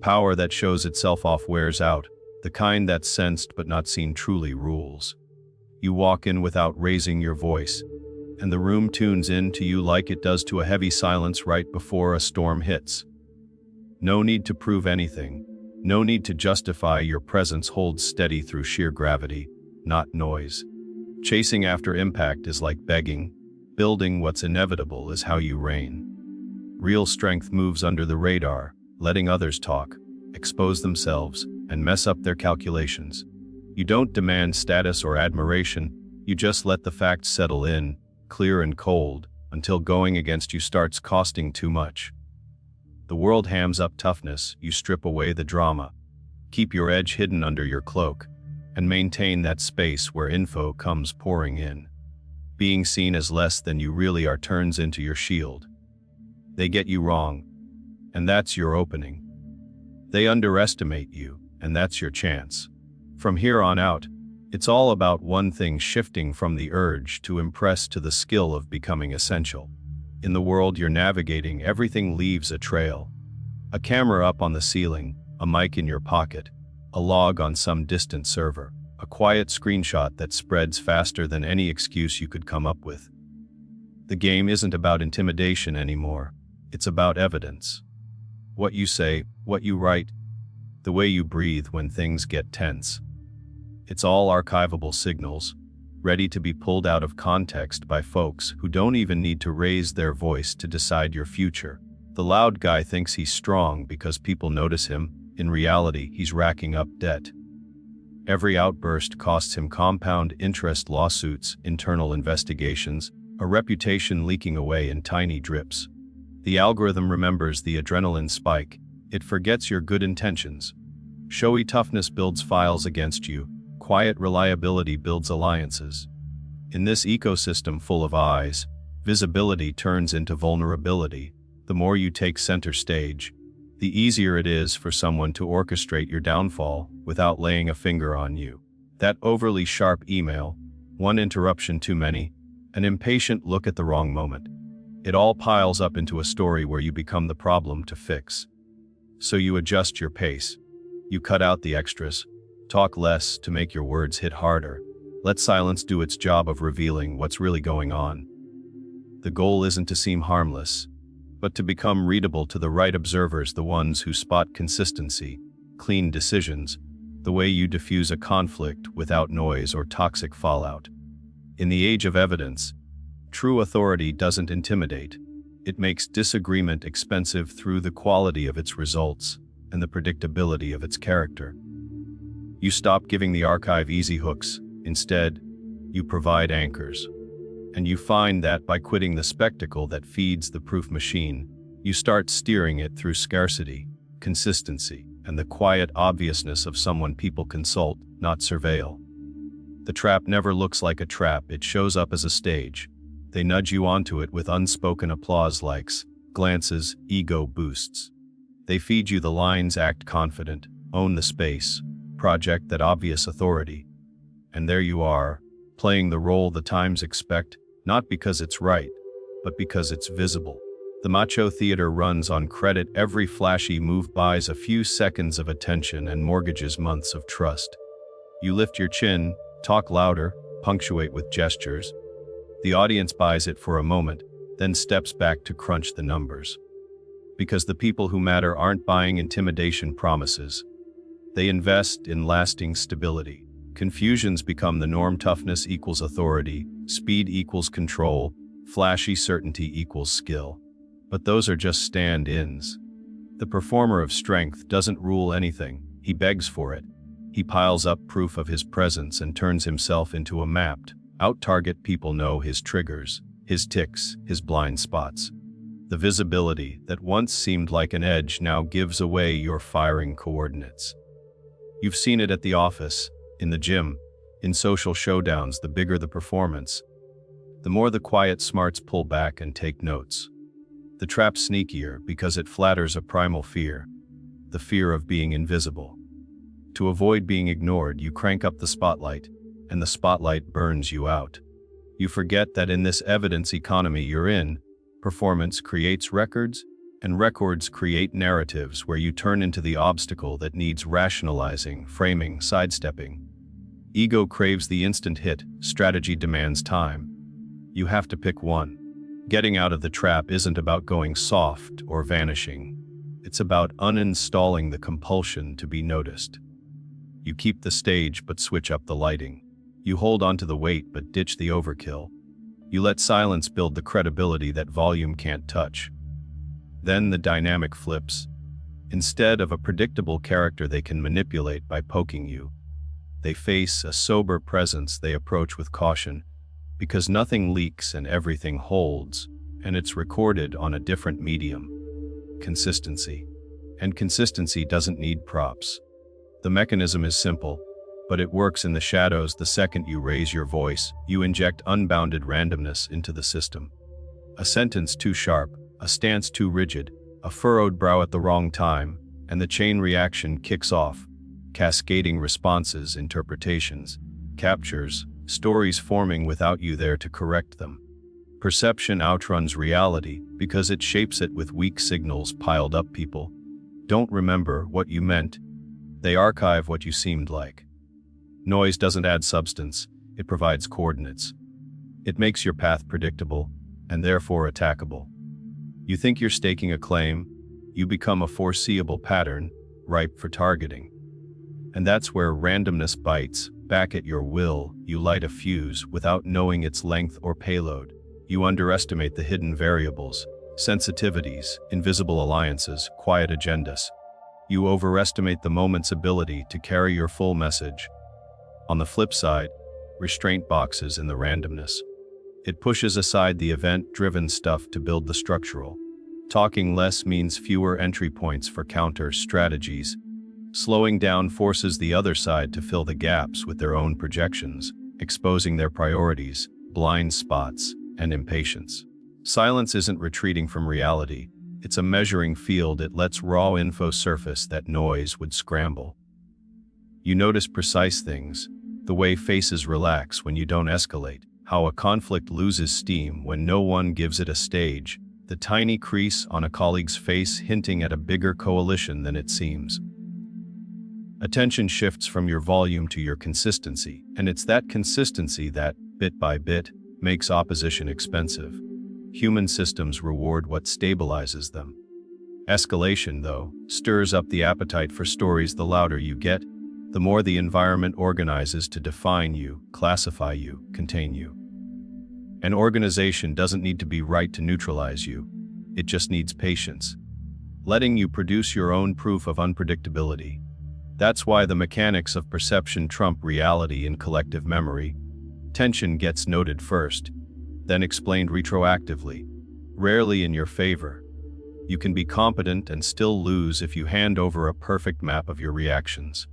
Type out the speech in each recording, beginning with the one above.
Power that shows itself off wears out, the kind that's sensed but not seen truly rules. You walk in without raising your voice, and the room tunes in to you like it does to a heavy silence right before a storm hits. No need to prove anything. No need to justify. Your presence holds steady through sheer gravity, not noise. Chasing after impact is like begging. Building what's inevitable is how you reign. Real strength moves under the radar, letting others talk, expose themselves, and mess up their calculations. You don't demand status or admiration, you just let the facts settle in, clear and cold, until going against you starts costing too much. The world hams up toughness, you strip away the drama. Keep your edge hidden under your cloak, and maintain that space where info comes pouring in. Being seen as less than you really are turns into your shield. They get you wrong, and that's your opening. They underestimate you, and that's your chance. From here on out, it's all about one thing: shifting from the urge to impress to the skill of becoming essential. In the world you're navigating, everything leaves a trail. A camera up on the ceiling, a mic in your pocket, a log on some distant server, a quiet screenshot that spreads faster than any excuse you could come up with. The game isn't about intimidation anymore. It's about evidence. What you say, what you write, the way you breathe when things get tense. It's all archivable signals, ready to be pulled out of context by folks who don't even need to raise their voice to decide your future. The loud guy thinks he's strong because people notice him. In reality, he's racking up debt. Every outburst costs him compound interest lawsuits, internal investigations, a reputation leaking away in tiny drips. The algorithm remembers the adrenaline spike. It forgets your good intentions. Showy toughness builds files against you. Quiet reliability builds alliances. In this ecosystem full of eyes, visibility turns into vulnerability. The more you take center stage, the easier it is for someone to orchestrate your downfall without laying a finger on you. That overly sharp email, one interruption too many, an impatient look at the wrong moment. It all piles up into a story where you become the problem to fix. So you adjust your pace. You cut out the extras. Talk less to make your words hit harder. Let silence do its job of revealing what's really going on. The goal isn't to seem harmless, but to become readable to the right observers, the ones who spot consistency, clean decisions, the way you diffuse a conflict without noise or toxic fallout. In the age of evidence, true authority doesn't intimidate. It makes disagreement expensive through the quality of its results and the predictability of its character. You stop giving the archive easy hooks. Instead, you provide anchors. And you find that by quitting the spectacle that feeds the proof machine, you start steering it through scarcity, consistency, and the quiet obviousness of someone people consult, not surveil. The trap never looks like a trap, it shows up as a stage. They nudge you onto it with unspoken applause, likes, glances, ego boosts. They feed you the lines: act confident, own the space, project that obvious authority. And there you are, playing the role the times expect, not because it's right, but because it's visible. The macho theater runs on credit. Every flashy move buys a few seconds of attention and mortgages months of trust. You lift your chin, talk louder, punctuate with gestures. The audience buys it for a moment, then steps back to crunch the numbers. Because the people who matter aren't buying intimidation promises. They invest in lasting stability. Confusions become the norm. Toughness equals authority, speed equals control, flashy certainty equals skill. But those are just stand-ins. The performer of strength doesn't rule anything, he begs for it. He piles up proof of his presence and turns himself into a mapped, out-target. People know his triggers, his ticks, his blind spots. The visibility that once seemed like an edge now gives away your firing coordinates. You've seen it at the office, in the gym, in social showdowns. The bigger the performance, the more the quiet smarts pull back and take notes. The trap's sneakier because it flatters a primal fear, the fear of being invisible. To avoid being ignored, you crank up the spotlight, and the spotlight burns you out. You forget that in this evidence economy you're in, performance creates records, And records create narratives where you turn into the obstacle that needs rationalizing, framing, sidestepping. Ego craves the instant hit, strategy demands time. You have to pick one. Getting out of the trap isn't about going soft or vanishing. It's about uninstalling the compulsion to be noticed. You keep the stage but switch up the lighting. You hold onto the weight but ditch the overkill. You let silence build the credibility that volume can't touch. Then the dynamic flips. Instead of a predictable character they can manipulate by poking you, they face a sober presence they approach with caution, because nothing leaks and everything holds, and it's recorded on a different medium. Consistency. And consistency doesn't need props. The mechanism is simple, but it works in the shadows. The second you raise your voice, you inject unbounded randomness into the system. A sentence too sharp, a stance too rigid, a furrowed brow at the wrong time, and the chain reaction kicks off. Cascading responses, interpretations, captures, stories forming without you there to correct them. Perception outruns reality because it shapes it with weak signals piled up. People don't remember what you meant. They archive what you seemed like. Noise doesn't add substance, it provides coordinates. It makes your path predictable, and therefore attackable. You think you're staking a claim, you become a foreseeable pattern, ripe for targeting. And that's where randomness bites back at your will. You light a fuse without knowing its length or payload. You underestimate the hidden variables, sensitivities, invisible alliances, quiet agendas. You overestimate the moment's ability to carry your full message. On the flip side, restraint boxes in the randomness. It pushes aside the event-driven stuff to build the structural. Talking less means fewer entry points for counter strategies. Slowing down forces the other side to fill the gaps with their own projections, exposing their priorities, blind spots, and impatience. Silence isn't retreating from reality. It's a measuring field. It lets raw info surface that noise would scramble. You notice precise things, the way faces relax when you don't escalate, how a conflict loses steam when no one gives it a stage, the tiny crease on a colleague's face hinting at a bigger coalition than it seems. Attention shifts from your volume to your consistency, and it's that consistency that, bit by bit, makes opposition expensive. Human systems reward what stabilizes them. Escalation, though, stirs up the appetite for stories. The louder you get, the more the environment organizes to define you, classify you, contain you. An organization doesn't need to be right to neutralize you. It just needs patience, letting you produce your own proof of unpredictability. That's why the mechanics of perception trump reality in collective memory. Tension gets noted first, then explained retroactively, rarely in your favor. You can be competent and still lose if you hand over a perfect map of your reactions.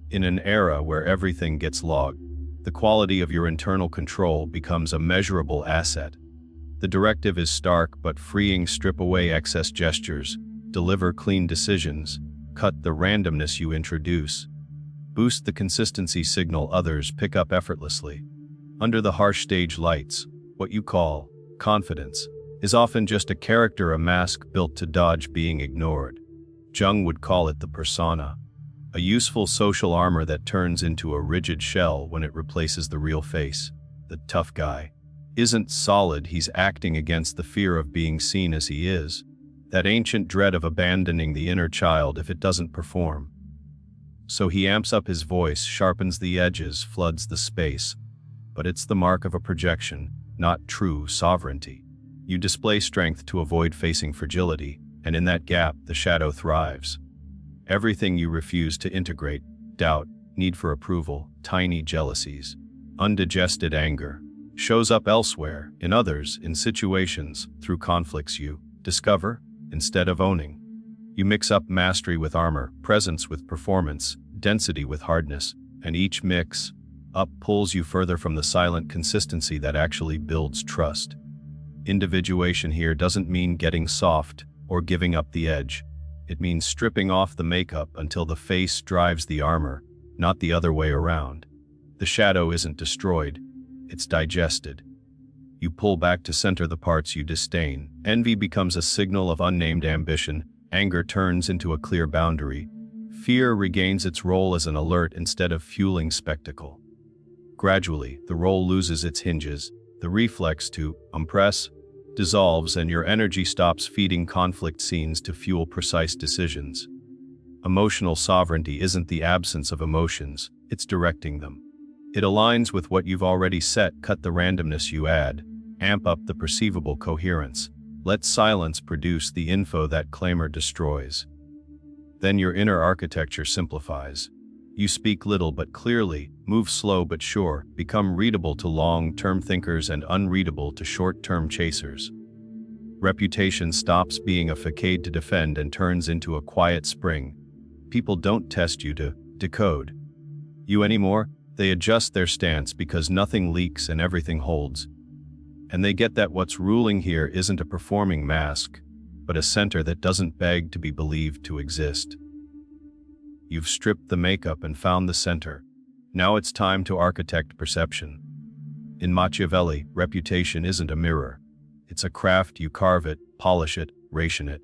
In an era where everything gets logged, the quality of your internal control becomes a measurable asset. The directive is stark but freeing. Strip away excess gestures, deliver clean decisions, cut the randomness you introduce. Boost the consistency signal others pick up effortlessly. Under the harsh stage lights, what you call confidence is often just a character, a mask built to dodge being ignored. Jung would call it the persona, a useful social armor that turns into a rigid shell when it replaces the real face. The tough guy isn't solid, he's acting against the fear of being seen as he is, that ancient dread of abandoning the inner child if it doesn't perform. So he amps up his voice, sharpens the edges, floods the space. But it's the mark of a projection, not true sovereignty. You display strength to avoid facing fragility, and in that gap, the shadow thrives. Everything you refuse to integrate, doubt, need for approval, tiny jealousies, undigested anger, shows up elsewhere, in others, in situations, through conflicts you discover instead of owning. You mix up mastery with armor, presence with performance, density with hardness, and each mix up pulls you further from the silent consistency that actually builds trust. Individuation here doesn't mean getting soft or giving up the edge. It means stripping off the makeup until the face drives the armor, not the other way around. The shadow isn't destroyed, it's digested. You pull back to center the parts you disdain. Envy becomes a signal of unnamed ambition. Anger turns into a clear boundary. Fear regains its role as an alert instead of fueling spectacle. Gradually, the role loses its hinges. The reflex to impress dissolves, and your energy stops feeding conflict scenes to fuel precise decisions. Emotional sovereignty isn't the absence of emotions, it's directing them. It aligns with what you've already set. Cut the randomness you add. Amp up the perceivable coherence. Let silence produce the info that clamor destroys. Then your inner architecture simplifies. You speak little but clearly, move slow but sure, become readable to long-term thinkers and unreadable to short-term chasers. Reputation stops being a facade to defend and turns into a quiet spring. People don't test you to decode you anymore. They adjust their stance because nothing leaks and everything holds. And they get that what's ruling here isn't a performing mask, but a center that doesn't beg to be believed to exist. You've stripped the makeup and found the center. Now it's time to architect perception. In Machiavelli, reputation isn't a mirror. It's a craft. You carve it, polish it, ration it.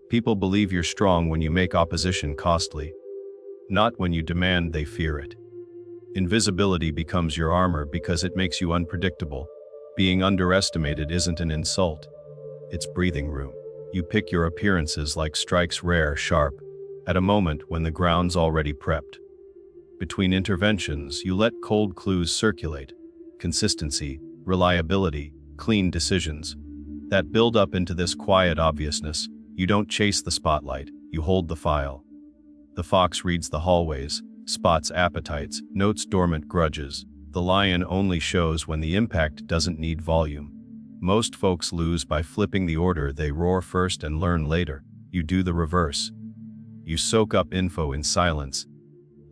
People believe you're strong when you make opposition costly, not when you demand they fear it. Invisibility becomes your armor because it makes you unpredictable. Being underestimated isn't an insult. It's breathing room. You pick your appearances like strikes rare, sharp, at a moment when the ground's already prepped. Between interventions, you let cold clues circulate. Consistency, reliability, clean decisions. That build up into this quiet obviousness. You don't chase the spotlight, you hold the file. The fox reads the hallways, spots appetites, notes dormant grudges. The lion only shows when the impact doesn't need volume. Most folks lose by flipping the order. They roar first and learn later. You do the reverse. You soak up info in silence.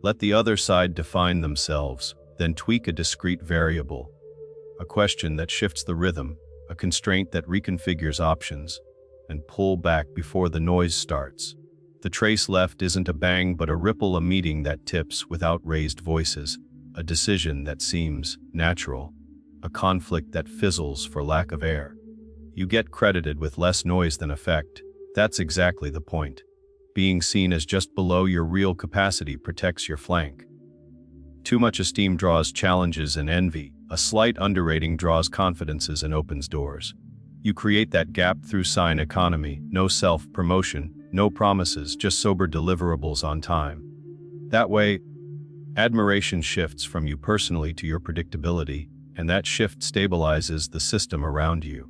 Let the other side define themselves, then tweak a discrete variable. A question that shifts the rhythm, a constraint that reconfigures options, and pull back before the noise starts. The trace left isn't a bang but a ripple, a meeting that tips without raised voices, a decision that seems natural, a conflict that fizzles for lack of air. You get credited with less noise than effect. That's exactly the point. Being seen as just below your real capacity protects your flank. Too much esteem draws challenges and envy. A slight underrating draws confidences and opens doors. You create that gap through sign economy, no self-promotion, no promises, just sober deliverables on time. That way, admiration shifts from you personally to your predictability, and that shift stabilizes the system around you.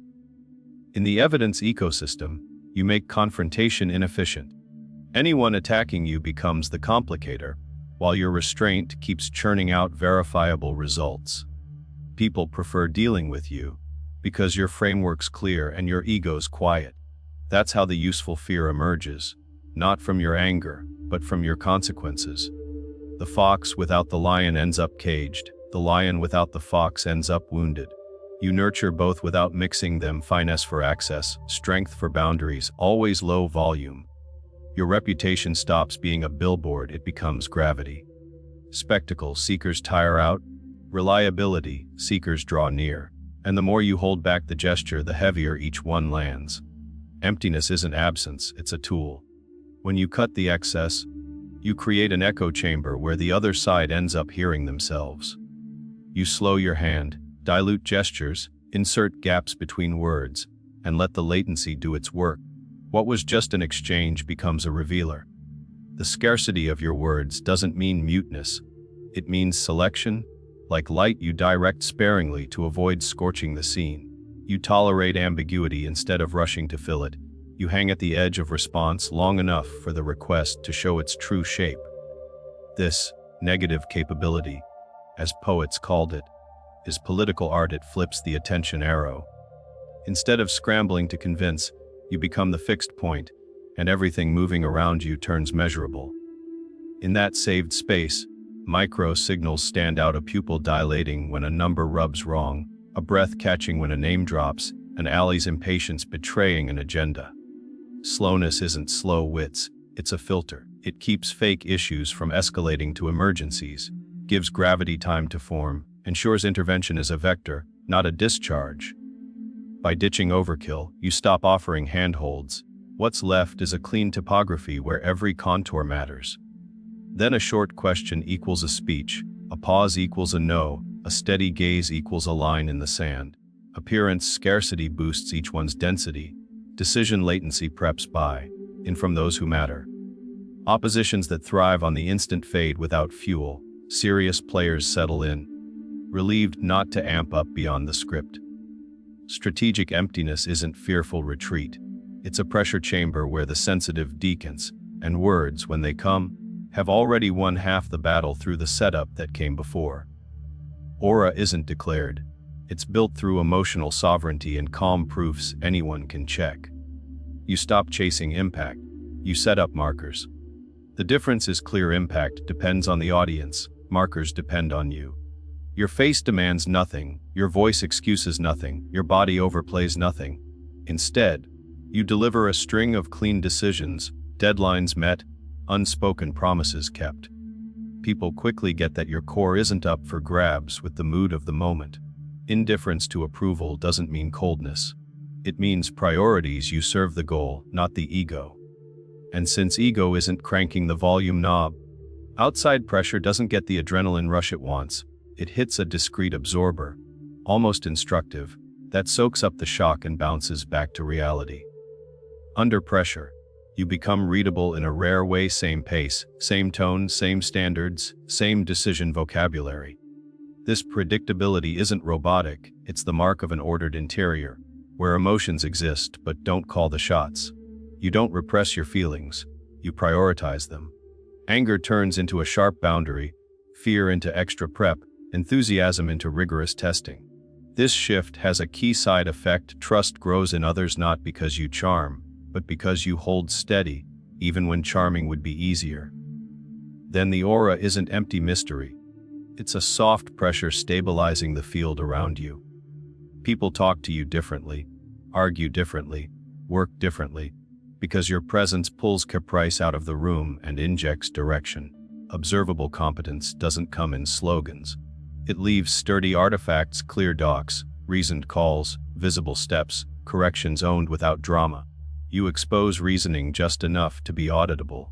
In the evidence ecosystem, you make confrontation inefficient. Anyone attacking you becomes the complicator, while your restraint keeps churning out verifiable results. People prefer dealing with you because your framework's clear and your ego's quiet. That's how the useful fear emerges, not from your anger, but from your consequences. The fox without the lion ends up caged. The lion without the fox ends up wounded. You nurture both without mixing them. Finesse for access, strength for boundaries, always low volume. Your reputation stops being a billboard, it becomes gravity. Spectacle seekers tire out. Reliability seekers draw near. And the more you hold back the gesture, the heavier each one lands. Emptiness isn't absence, it's a tool. When you cut the excess, you create an echo chamber where the other side ends up hearing themselves. You slow your hand, dilute gestures, insert gaps between words, and let the latency do its work. What was just an exchange becomes a revealer. The scarcity of your words doesn't mean muteness. It means selection. Like light, you direct sparingly to avoid scorching the scene. You tolerate ambiguity instead of rushing to fill it. You hang at the edge of response long enough for the request to show its true shape. This negative capability, as poets called it, is political art. It flips the attention arrow. Instead of scrambling to convince, you become the fixed point, and everything moving around you turns measurable. In that saved space, micro signals stand out: a pupil dilating when a number rubs wrong, a breath catching when a name drops, an alley's impatience betraying an agenda. Slowness isn't slow wits, it's a filter. It keeps fake issues from escalating to emergencies, gives gravity time to form, ensures intervention is a vector, not a discharge. By ditching overkill, you stop offering handholds. What's left is a clean topography where every contour matters. Then a short question equals a speech, a pause equals a no, a steady gaze equals a line in the sand. Appearance scarcity boosts each one's density. Decision latency preps by, in from those who matter. Oppositions that thrive on the instant fade without fuel. Serious players settle in, relieved not to amp up beyond the script. Strategic emptiness isn't fearful retreat. It's a pressure chamber where the sensitive decants, and words, when they come, have already won half the battle through the setup that came before. Aura isn't declared. It's built through emotional sovereignty and calm proofs anyone can check. You stop chasing impact. You set up markers. The difference is clear. Impact depends on the audience. Markers depend on you. Your face demands nothing. Your voice excuses nothing. Your body overplays nothing. Instead, you deliver a string of clean decisions, deadlines met, unspoken promises kept. People quickly get that your core isn't up for grabs with the mood of the moment. Indifference to approval doesn't mean coldness. It means priorities. You serve the goal, not the ego. And since ego isn't cranking the volume knob, outside pressure doesn't get the adrenaline rush it wants. It hits a discrete absorber, almost instructive, that soaks up the shock and bounces back to reality. Under pressure, you become readable in a rare way. Same pace, same tone, same standards, same decision vocabulary. This predictability isn't robotic. It's the mark of an ordered interior, where emotions exist but don't call the shots. You don't repress your feelings, you prioritize them. Anger turns into a sharp boundary, fear into extra prep, enthusiasm into rigorous testing. This shift has a key side effect. Trust grows in others not because you charm, but because you hold steady, even when charming would be easier. Then the aura isn't empty mystery. It's a soft pressure stabilizing the field around you. People talk to you differently, argue differently, work differently, because your presence pulls caprice out of the room and injects direction. Observable competence doesn't come in slogans. It leaves sturdy artifacts, clear docs, reasoned calls, visible steps, corrections owned without drama. You expose reasoning just enough to be auditable,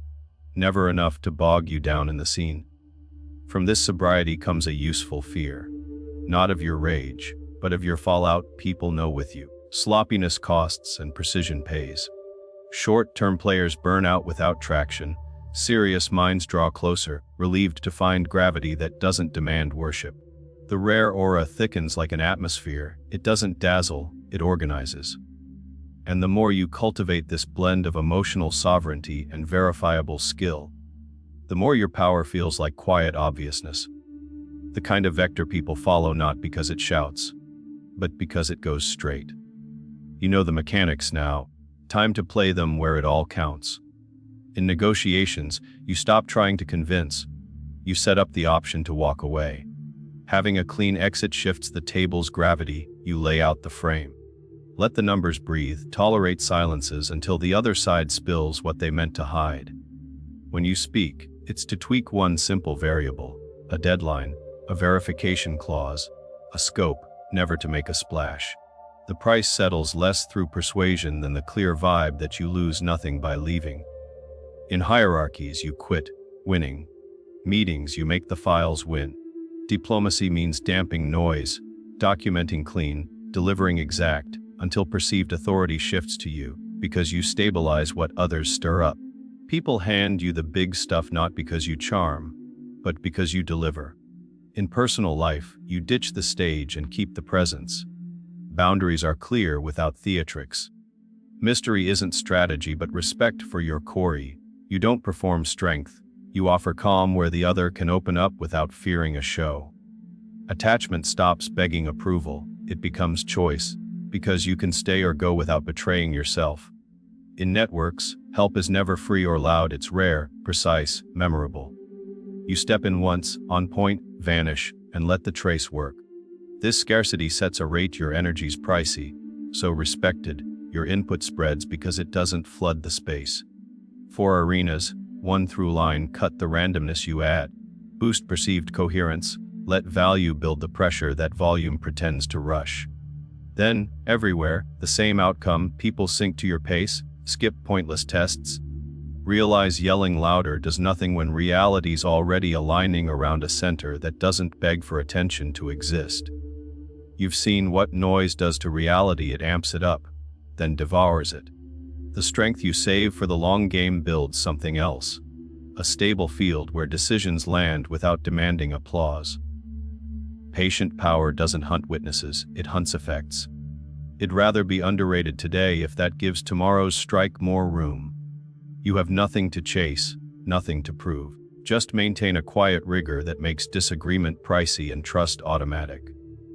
never enough to bog you down in the scene. From this sobriety comes a useful fear, not of your rage, but of your fallout. People know with you. Sloppiness costs and precision pays. Short-term players burn out without traction. Serious minds draw closer, relieved to find gravity that doesn't demand worship. The rare aura thickens like an atmosphere. It doesn't dazzle, it organizes. And the more you cultivate this blend of emotional sovereignty and verifiable skill, the more your power feels like quiet obviousness. The kind of vector people follow not because it shouts, but because it goes straight. You know the mechanics now. Time to play them where it all counts. In negotiations, you stop trying to convince. You set up the option to walk away. Having a clean exit shifts the table's gravity. You lay out the frame. Let the numbers breathe, tolerate silences until the other side spills what they meant to hide. When you speak, it's to tweak one simple variable, a deadline, a verification clause, a scope, never to make a splash. The price settles less through persuasion than the clear vibe that you lose nothing by leaving. In hierarchies, you quit, winning. Meetings, you make the files win. Diplomacy means damping noise, documenting clean, delivering exact, until perceived authority shifts to you, because you stabilize what others stir up. People hand you the big stuff not because you charm, but because you deliver. In personal life, you ditch the stage and keep the presence. Boundaries are clear without theatrics. Mystery isn't strategy but respect for your core. You don't perform strength. You offer calm where the other can open up without fearing a show. Attachment stops begging approval. It becomes choice, because you can stay or go without betraying yourself. In networks, help is never free or loud. It's rare, precise, memorable. You step in once, on point, vanish, and let the trace work. This scarcity sets a rate. Your energy's pricey, so respected. Your input spreads because it doesn't flood the space. 4 arenas, 1 through line. Cut the randomness you add. Boost perceived coherence. Let value build the pressure that volume pretends to rush. Then, everywhere, the same outcome, people sync to your pace, skip pointless tests. Realize yelling louder does nothing when reality's already aligning around a center that doesn't beg for attention to exist. You've seen what noise does to reality. It amps it up, then devours it. The strength you save for the long game builds something else. A stable field where decisions land without demanding applause. Patient power doesn't hunt witnesses, it hunts effects. It'd rather be underrated today if that gives tomorrow's strike more room. You have nothing to chase, nothing to prove. Just maintain a quiet rigor that makes disagreement pricey and trust automatic.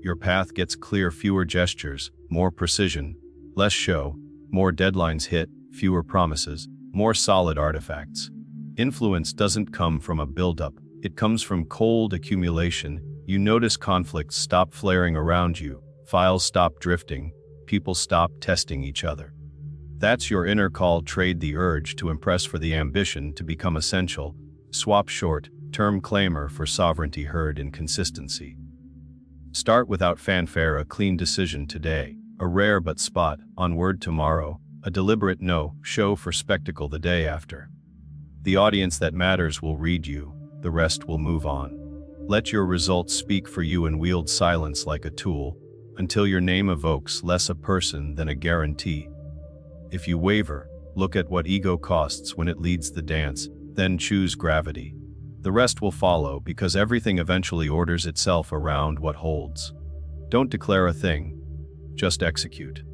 Your path gets clear, fewer gestures, more precision, less show, more deadlines hit, fewer promises, more solid artifacts. Influence doesn't come from a buildup, it comes from cold accumulation. You notice conflicts stop flaring around you, files stop drifting, people stop testing each other. That's your inner call. Trade the urge to impress for the ambition to become essential. Swap short-term clamor for sovereignty heard in consistency. Start without fanfare, a clean decision today, a rare but spot-on word tomorrow, a deliberate no show for spectacle the day after. The audience that matters will read you, the rest will move on. Let your results speak for you and wield silence like a tool, until your name evokes less a person than a guarantee. If you waver, look at what ego costs when it leads the dance, then choose gravity. The rest will follow because everything eventually orders itself around what holds. Don't declare a thing, just execute.